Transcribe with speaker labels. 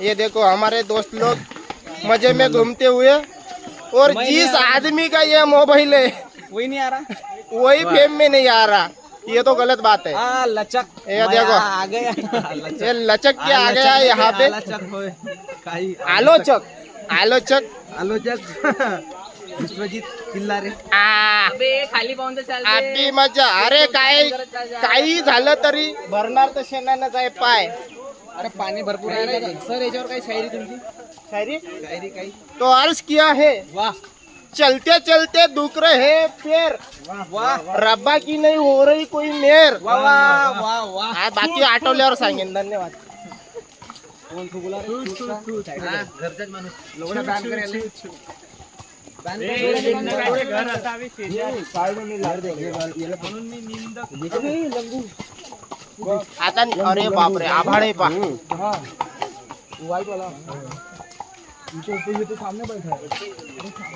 Speaker 1: ये देखो हमारे दोस्त लोग मजे में घूमते हुए, और जिस आदमी का ये मोबाइल है
Speaker 2: वही नहीं आ रहा।
Speaker 1: वही फेम में नहीं आ रहा, ये तो गलत बात है।
Speaker 2: लचक
Speaker 1: ये देखो
Speaker 2: आ गया।
Speaker 1: ये लचक के आ गया यहाँ पे। आलोचक आलोचक
Speaker 2: आलोचक विश्वजीत किल्लारे।
Speaker 3: खाली पाहून तर चालते.
Speaker 1: आधी मजा. अरे काय काही झालं तरी भरणार तर शेणानंच आहे पाय.
Speaker 2: अरे पाणी भरपूर आहे रे सर. याच्यावर काही शायरी तुमची?
Speaker 1: शायरी
Speaker 2: शायरी काही?
Speaker 1: तो अर्ज किया है,
Speaker 2: वाह
Speaker 1: चलते चलते दुख रहे पैर,
Speaker 2: वाह
Speaker 1: रब्बा की नहीं हो रही कोई मेर.
Speaker 2: वाह वाह वाह वाह.
Speaker 1: हा, बाकी आठवल्यावर सांगेन. धन्यवाद.
Speaker 2: कोण फुगला रे? घरचाच माणूस. लोगडा दान करायला.
Speaker 1: आता अरे बापरे आभाळ आहे पा.
Speaker 2: वाईट वाला. सामने बैठा है.